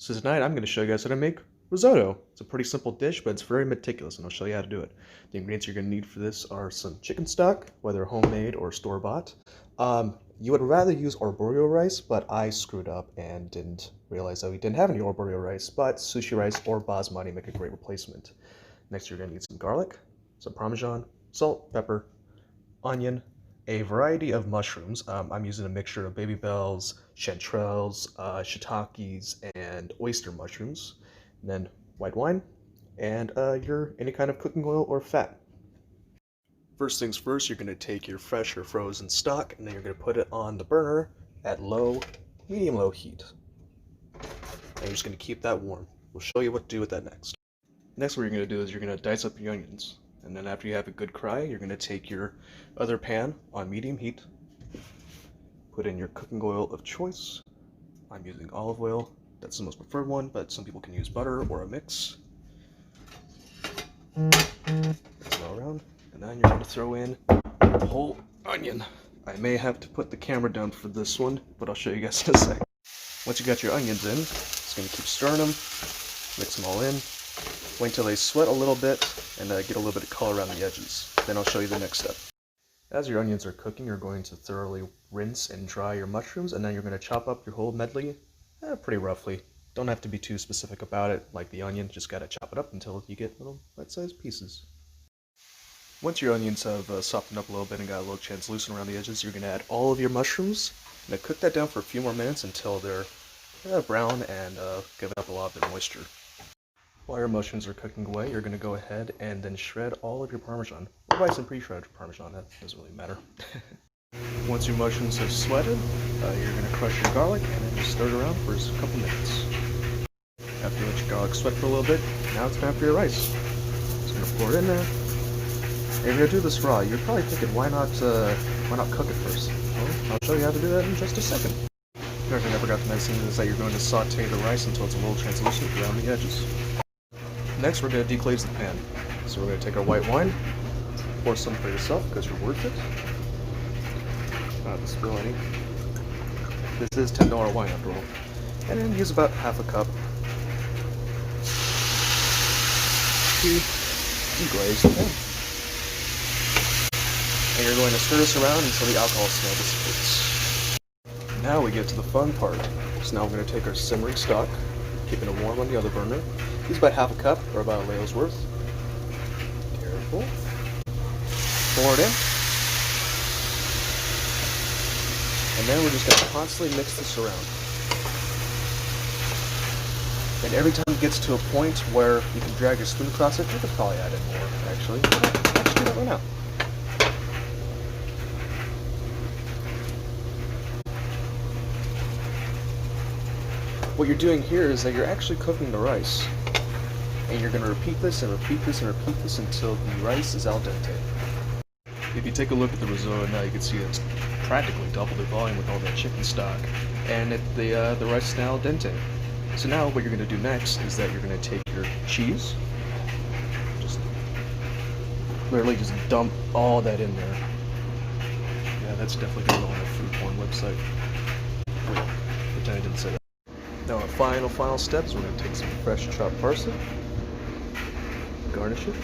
So tonight I'm going to show you guys how to make risotto. It's a pretty simple dish, but it's very meticulous, and I'll show you how to do it. The ingredients you're going to need for this are some chicken stock, whether homemade or store-bought. You would rather use arborio rice, but I screwed up and didn't realize that we didn't have any arborio rice, but sushi rice or basmati make a great replacement. Next, you're going to need some garlic, some parmesan, salt, pepper, onion, a variety of mushrooms. I'm using a mixture of baby bells, chanterelles, shiitakes, and oyster mushrooms. And then white wine, and your any kind of cooking oil or fat. First things first, you're going to take your fresh or frozen stock, and then you're going to put it on the burner at medium-low heat. And you're just going to keep that warm. We'll show you what to do with that next. Next, what you're going to do is you're going to dice up your onions. And then after you have a good cry, you're going to take your other pan on medium heat, put in your cooking oil of choice. I'm using olive oil. That's the most preferred one, but some people can use butter or a mix. Mix it all around. And then you're going to throw in the whole onion. I may have to put the camera down for this one, but I'll show you guys in a sec. Once you got your onions in, just going to keep stirring them, mix them all in. Wait until they sweat a little bit and get a little bit of color around the edges. Then I'll show you the next step. As your onions are cooking, you're going to thoroughly rinse and dry your mushrooms, and then you're going to chop up your whole medley pretty roughly. Don't have to be too specific about it, like the onion, just gotta chop it up until you get little bite-sized pieces. Once your onions have softened up a little bit and got a little translucent around the edges, you're going to add all of your mushrooms. Now cook that down for a few more minutes until they're brown and giving up a lot of their moisture. While your mushrooms are cooking away, you're going to go ahead and then shred all of your parmesan. Or buy some pre-shredded parmesan, that doesn't really matter. Once your mushrooms have sweated, you're going to crush your garlic and then just stir it around for a couple minutes. After you let your garlic sweat for a little bit, now it's time for your rice. Just going to pour it in there. And you're going to do this raw. You're probably thinking, why not cook it first? Well, I'll show you how to do that in just a second. Another thing I forgot to mention is that you're going to saute the rice until it's a little translucent around the edges. Next, we're going to deglaze the pan. So we're going to take our white wine, pour some for yourself because you're worth it. Not to spill any. This is $10 wine after all. And then use about half a cup to deglaze the pan. And you're going to stir this around until the alcohol smell dissipates. Now we get to the fun part. So now we're going to take our simmering stock, keeping it warm on the other burner. Use about half a cup, or about a ladle's worth. Careful. Pour it in. And then we're just going to constantly mix this around. And every time it gets to a point where you can drag your spoon across it, you could probably add in more, actually. Let's do that right now. What you're doing here is that you're actually cooking the rice. And you're going to repeat this and repeat this and repeat this until the rice is al dente. If you take a look at the risotto now, you can see it's practically double the volume with all that chicken stock. And the rice is now al dente. So now what you're going to do next is that you're going to take your cheese. Just literally just dump all that in there. Yeah, that's definitely going to go on a food porn website. Wait, pretend I didn't say that. Now our final step is we're going to take some fresh chopped parsley, garnish it,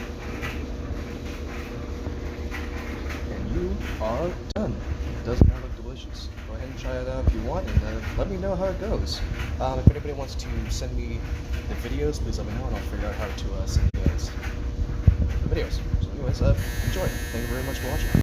and you are done. It does now look delicious. Go ahead and try it out if you want, and let me know how it goes. If anybody wants to send me the videos, please let me know, and I'll figure out how to send you guys the videos. So anyways, enjoy. Thank you very much for watching.